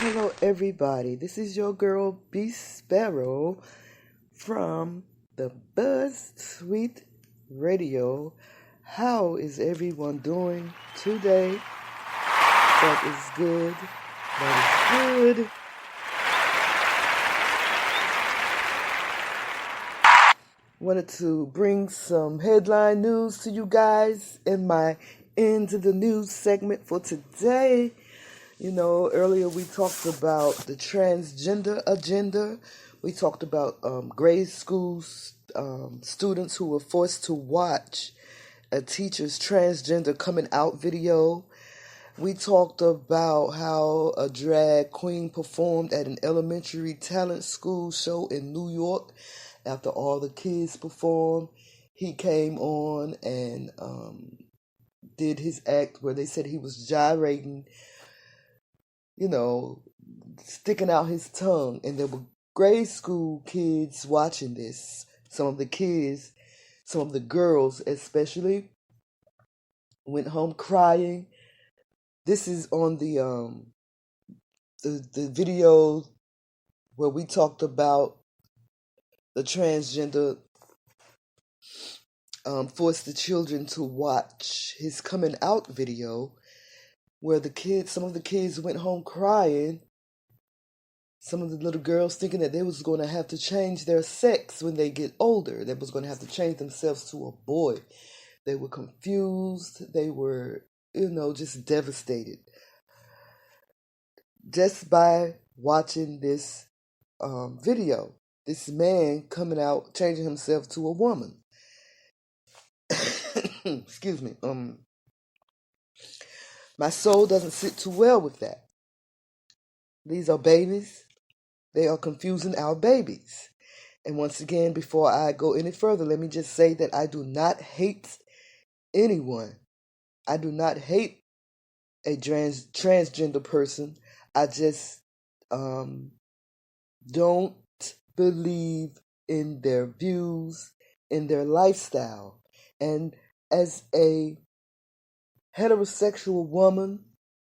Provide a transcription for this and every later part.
Hello, everybody. This is your girl, BeeSparrow, from the BuzzzTweet Radio. How is everyone doing today? That is good. That is good. Wanted to bring some headline news to you guys in my Into the News segment for today. You know, earlier we talked about the transgender agenda. We talked about grade school students who were forced to watch a teacher's transgender coming out video. We talked about how a drag queen performed at an elementary talent school show in New York. After all the kids performed, he came on and did his act where they said he was gyrating, sticking out his tongue. And there were grade school kids watching this. Some of the girls especially, went home crying. This is on the video where we talked about the transgender forced the children to watch his coming out video, where some of the kids went home crying. Some of the little girls thinking that they was going to have to change their sex when they get older. They was going to have to change themselves to a boy. They were confused. They were, just devastated. Just by watching this video. This man coming out, changing himself to a woman. Excuse me. My soul doesn't sit too well with that. These are babies. They are confusing our babies. And once again, before I go any further, let me just say that I do not hate anyone. I do not hate a transgender person. I just don't believe in their views, in their lifestyle. And as a heterosexual woman,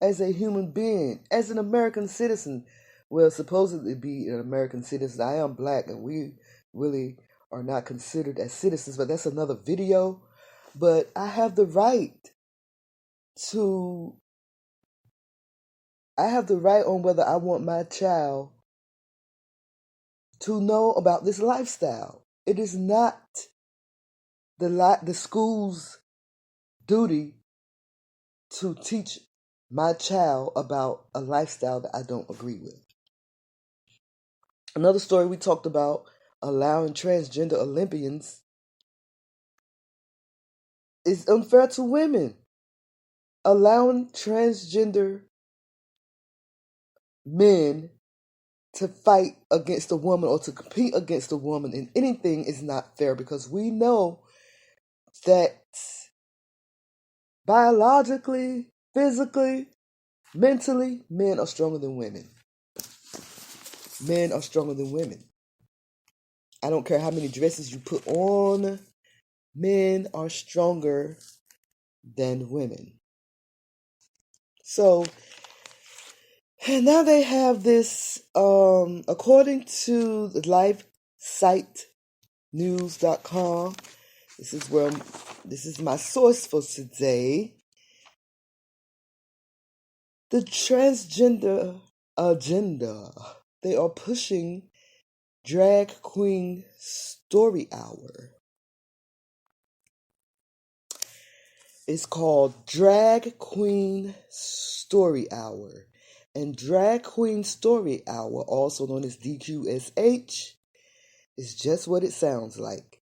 as a human being, as an American citizen, well, supposedly be an American citizen. I am black, and we really are not considered as citizens, but that's another video. But I have the right on whether I want my child to know about this lifestyle. It is not the school's duty to teach my child about a lifestyle that I don't agree with. Another story we talked about, allowing transgender Olympians, is unfair to women. Allowing transgender men to fight against a woman or to compete against a woman in anything is not fair, because we know that biologically, physically, mentally, men are stronger than women. Men are stronger than women. I don't care how many dresses you put on, men are stronger than women. So, and now they have this, according to the LiveSiteNews.com, this is my source for today. The transgender agenda. They are pushing Drag Queen Story Hour. It's called Drag Queen Story Hour. And Drag Queen Story Hour, also known as DQSH, is just what it sounds like.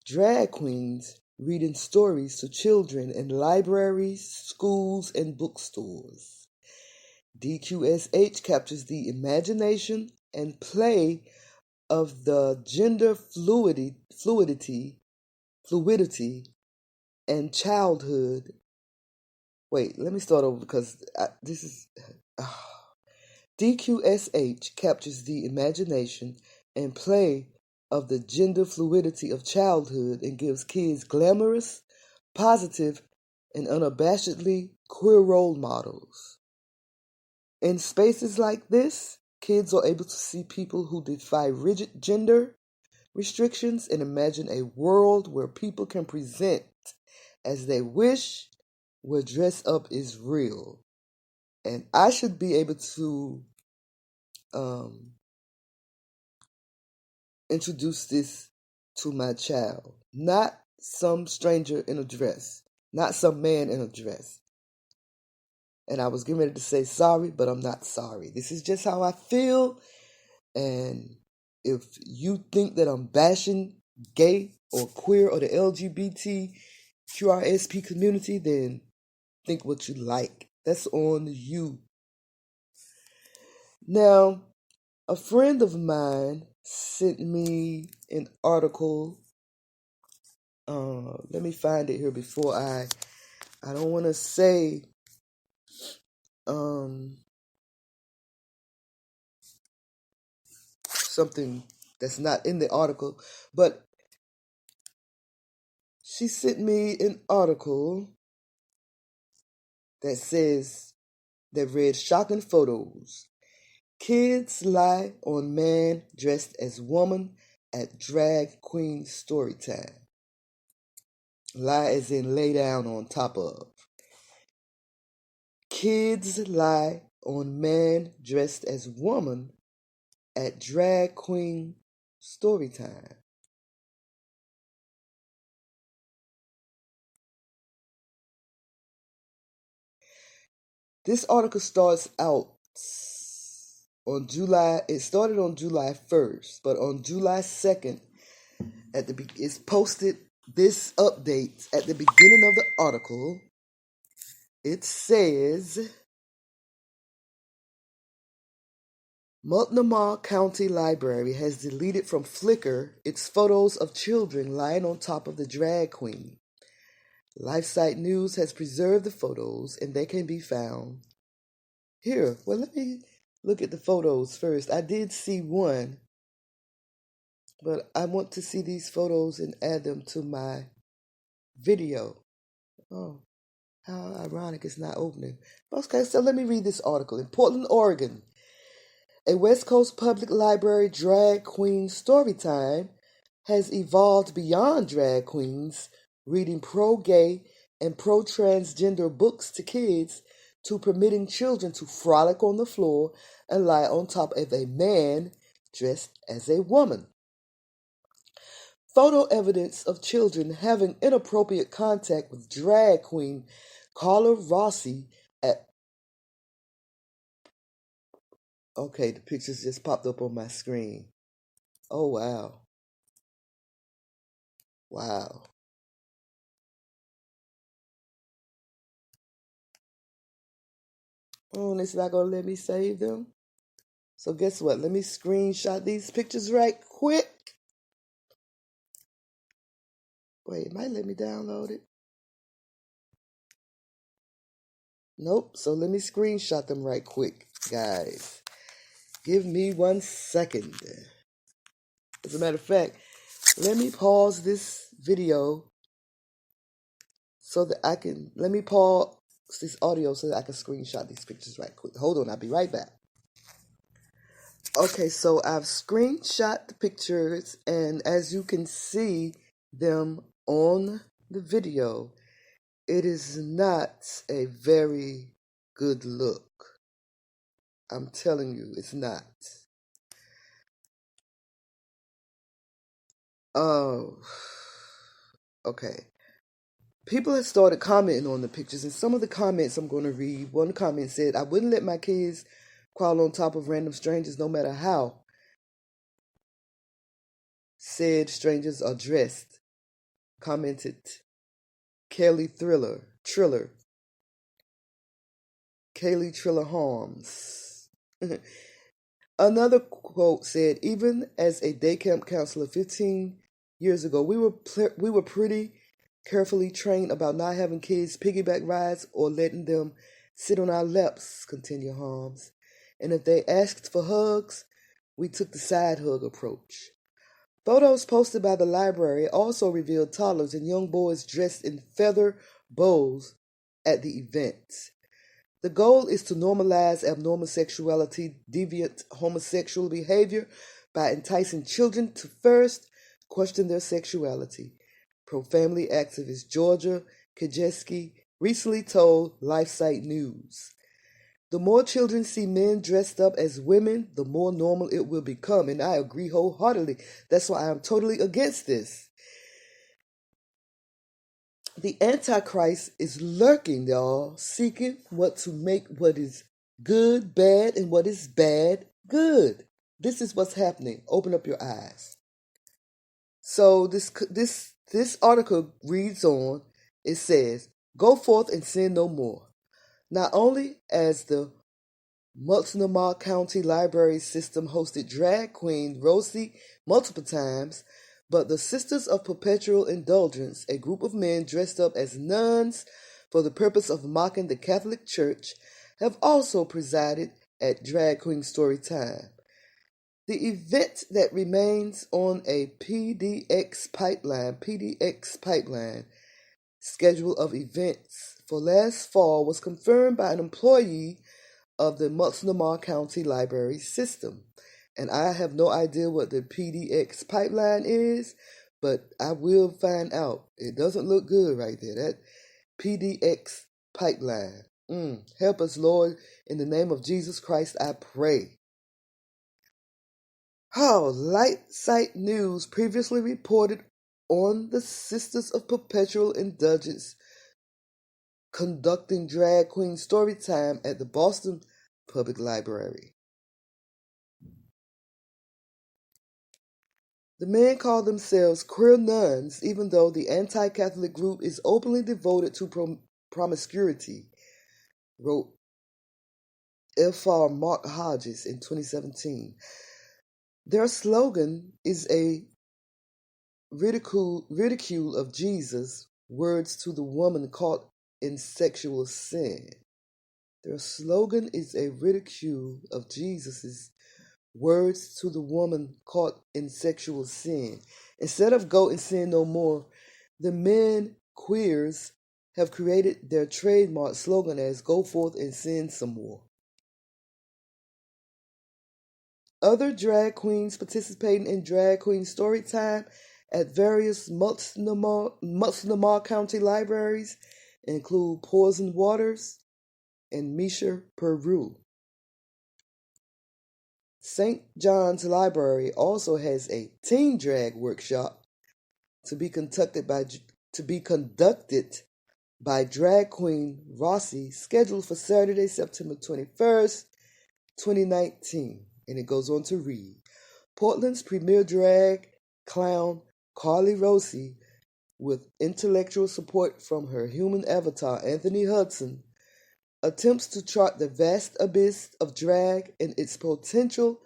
Drag queens reading stories to children in libraries, schools, and bookstores. DQSH captures the imagination and play of the gender fluidity, and childhood. Wait, let me start over because this is... DQSH captures the imagination and play of the gender fluidity of childhood and gives kids glamorous, positive, and unabashedly queer role models. In spaces like this, kids are able to see people who defy rigid gender restrictions and imagine a world where people can present as they wish, where dress up is real. And I should be able to introduce this to my child, not some stranger in a dress, not some man in a dress. And I was getting ready to say sorry, but I'm not sorry. This is just how I feel. And if you think that I'm bashing gay or queer or the LGBTQRSP community, then think what you like. That's on you. Now, a friend of mine sent me an article. Let me find it here before I don't want to say something that's not in the article, but she sent me an article that read shocking photos. Kids lie on man dressed as woman at drag queen story time. Lie as in lay down on top of. Kids lie on man dressed as woman at drag queen story time. This article starts out on July. It started on July 1st, but on July 2nd, it's posted this update at the beginning of the article. It says, Multnomah County Library has deleted from Flickr its photos of children lying on top of the drag queen. LifeSite News has preserved the photos, and they can be found here. Well, let me look at the photos first. I did see one, but I want to see these photos and add them to my video. Oh, how ironic it's not opening. Okay, so let me read this article. In Portland, Oregon, a West Coast public library drag queen story time has evolved beyond drag queens reading pro-gay and pro-transgender books to kids to permitting children to frolic on the floor and lie on top of a man dressed as a woman. Photo evidence of children having inappropriate contact with drag queen Carla Rossi at... Okay, the pictures just popped up on my screen. Oh, wow. Wow. Oh, and it's not going to let me save them. So guess what? Let me screenshot these pictures right quick. Wait, it might let me download it. Nope. So let me screenshot them right quick, guys. Give me 1 second. As a matter of fact, let me pause this video so that I can... Let me pause this audio so that I can screenshot these pictures right quick. Hold on, I'll be right back. Okay, so I've screenshot the pictures, and as you can see them on the video, it is not a very good look. I'm telling you, it's not. Oh, okay. People have started commenting on the pictures, and some of the comments I'm going to read. One comment said, I wouldn't let my kids crawl on top of random strangers no matter how said strangers are dressed, commented Kelly Triller, Kaylee Triller Harms. Another quote said, even as a day camp counselor 15 years ago, we were pretty carefully trained about not having kids piggyback rides or letting them sit on our laps, continued Harms. And if they asked for hugs, we took the side hug approach. Photos posted by the library also revealed toddlers and young boys dressed in feather bows at the event. The goal is to normalize abnormal sexuality, deviant homosexual behavior by enticing children to first question their sexuality. Pro-family activist Georgia Kajeski recently told LifeSite News. The more children see men dressed up as women, the more normal it will become. And I agree wholeheartedly. That's why I'm totally against this. The Antichrist is lurking, y'all, seeking what to make what is good bad and what is bad good. This is what's happening. Open up your eyes. So this article reads on. It says, "Go forth and sin no more." Not only as the Multnomah County Library System hosted drag queen Rosie multiple times, but the Sisters of Perpetual Indulgence, a group of men dressed up as nuns for the purpose of mocking the Catholic Church, have also presided at Drag Queen Story Time. The event that remains on a PDX pipeline schedule of events for last fall was confirmed by an employee of the Multnomah County Library System. And I have no idea what the PDX pipeline is, but I will find out. It doesn't look good right there. That PDX pipeline. Help us, Lord. In the name of Jesus Christ, I pray. LiveShow News previously reported on the Sisters of Perpetual Indulgence conducting drag queen story time at the Boston Public Library. The men call themselves queer nuns, even though the anti-Catholic group is openly devoted to promiscuity, wrote F.R. Mark Hodges in 2017. Their slogan is a ridicule of Jesus, words to the woman caught in sexual sin. Their slogan is a ridicule of Jesus' words to the woman caught in sexual sin. Instead of go and sin no more, the men queers have created their trademark slogan as go forth and sin some more. Other drag queens participating in Drag Queen Story Time at various Multnomah County libraries include Poison Waters and Misha Peru. St. John's Library also has a teen drag workshop to be conducted by drag queen Rossi, scheduled for Saturday, September 21st, 2019. And it goes on to read, Portland's premier drag clown Carly Rossi, with intellectual support from her human avatar Anthony Hudson, attempts to chart the vast abyss of drag and its potential,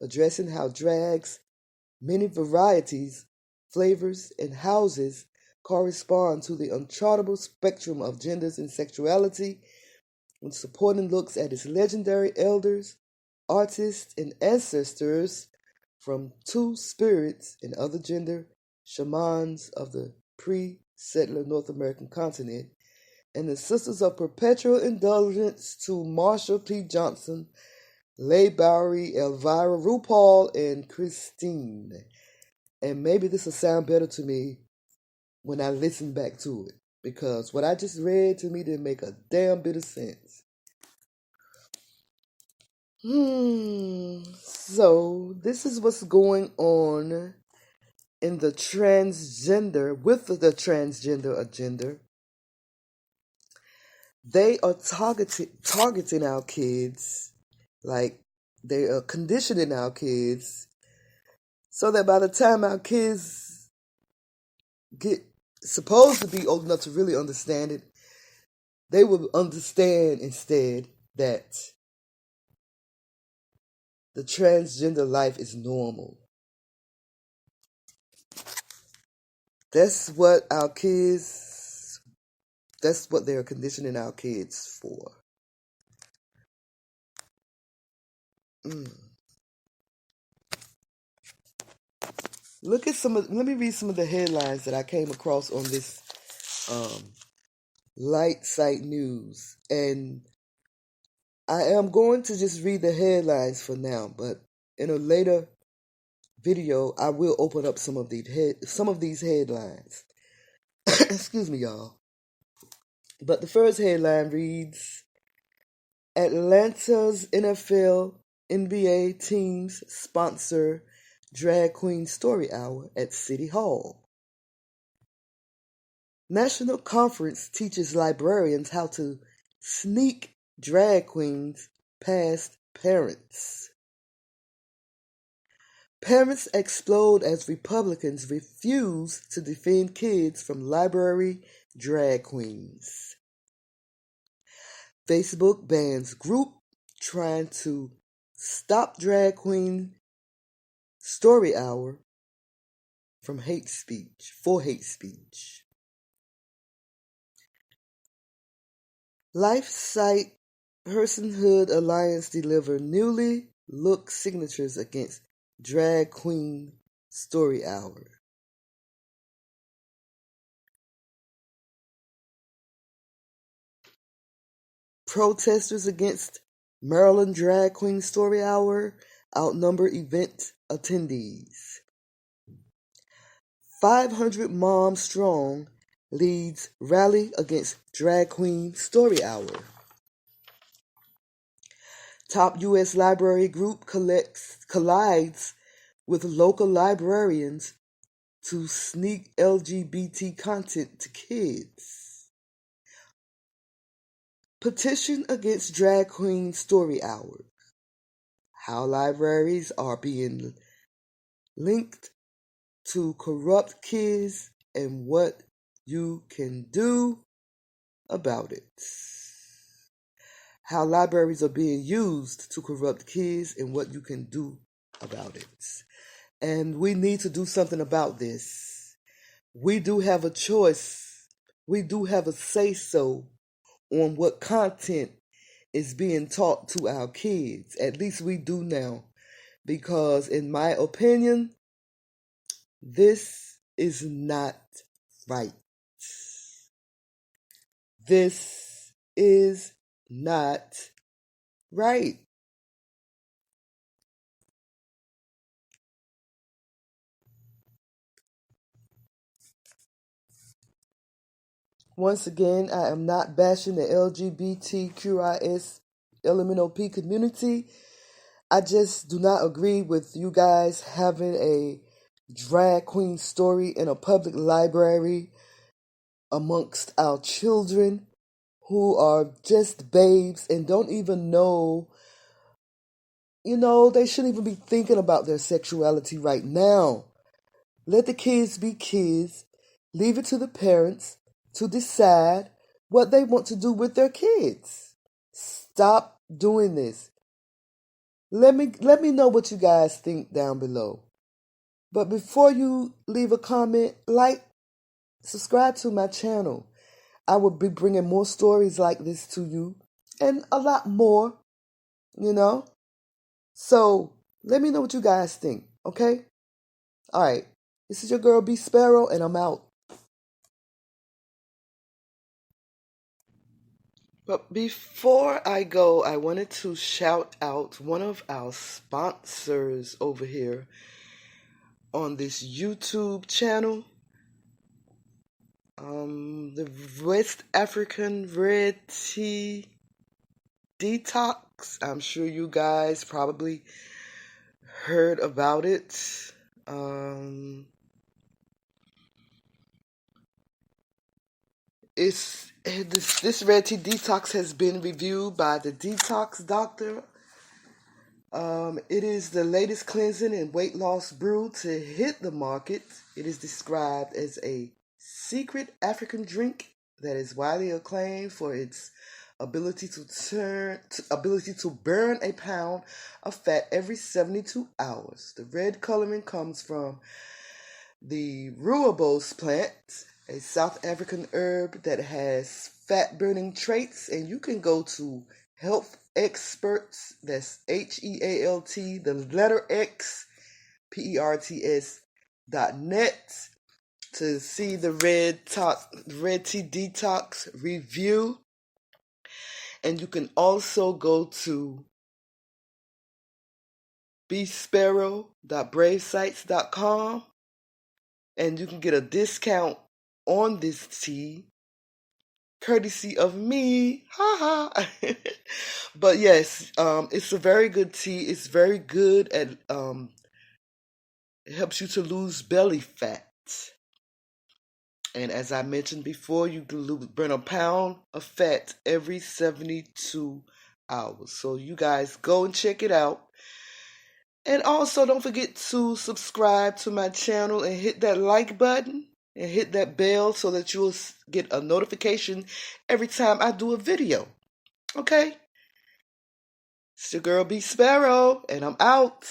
addressing how drag's many varieties, flavors, and houses correspond to the unchartable spectrum of genders and sexuality, when supporting looks at its legendary elders, artists, and ancestors from two spirits and other gender shamans of the pre-settler North American continent, and the Sisters of Perpetual Indulgence to Marsha P. Johnson, Leigh Bowery, Elvira RuPaul, and Christine. And maybe this will sound better to me when I listen back to it, because what I just read to me didn't make a damn bit of sense. So this is what's going on in the transgender, with the transgender agenda. They are targeting our kids, like they are conditioning our kids, so that by the time our kids get supposed to be old enough to really understand it, they will understand instead that the transgender life is normal. That's what they're conditioning our kids for. Let me read some of the headlines that I came across on this LiveShow News. And I am going to just read the headlines for now, but in a later video, I will open up some of these headlines. Excuse me, y'all. But the first headline reads, Atlanta's NFL NBA teams sponsor Drag Queen Story Hour at City Hall. National Conference teaches librarians how to sneak drag queens past parents. Parents explode as Republicans refuse to defend kids from library drag queens. Facebook bans group trying to stop Drag Queen Story Hour for hate speech. Life site Personhood Alliance deliver newly look signatures against Drag Queen Story Hour. Protesters against Maryland Drag Queen Story Hour outnumber event attendees. 500 Moms Strong leads rally against Drag Queen Story Hour. Top U.S. library group collides with local librarians to sneak LGBT content to kids. Petition against Drag Queen Story Hour. How libraries are being linked to corrupt kids and what you can do about it. How libraries are being used to corrupt kids and what you can do about it. And we need to do something about this. We do have a choice. We do have a say-so on what content is being taught to our kids. At least we do now. Because in my opinion, this is not right. This is not right. Once again, I am not bashing the LGBTQIS LMNOP community. I just do not agree with you guys having a drag queen story in a public library amongst our children who are just babes and don't even know, they shouldn't even be thinking about their sexuality right now. Let the kids be kids. Leave it to the parents to decide what they want to do with their kids. Stop doing this. Let me know what you guys think down below. But before you leave a comment, subscribe to my channel. I will be bringing more stories like this to you and a lot more, So let me know what you guys think, okay? All right. This is your girl BeeSparrow, and I'm out. But before I go, I wanted to shout out one of our sponsors over here on this YouTube channel. The West African Red Tea Detox. I'm sure you guys probably heard about it. This red tea detox has been reviewed by the Detox Doctor. It is the latest cleansing and weight loss brew to hit the market. It is described as a secret African drink that is widely acclaimed for its ability to burn a pound of fat every 72 hours. The red coloring comes from the rooibos plant, a South African herb that has fat-burning traits, and you can go to Health Experts, that's HEALT, the letter X, PERTS.net to see the red tea detox review. And you can also go to BeeSparrow.bravesites.com and you can get a discount on this tea, courtesy of me. Ha ha. But yes, it's a very good tea. It's very good at it helps you to lose belly fat. And as I mentioned before, you can burn a pound of fat every 72 hours. So you guys go and check it out. And also don't forget to subscribe to my channel and hit that like button and hit that bell so that you'll get a notification every time I do a video. Okay? It's your girl BeeSparrow, and I'm out.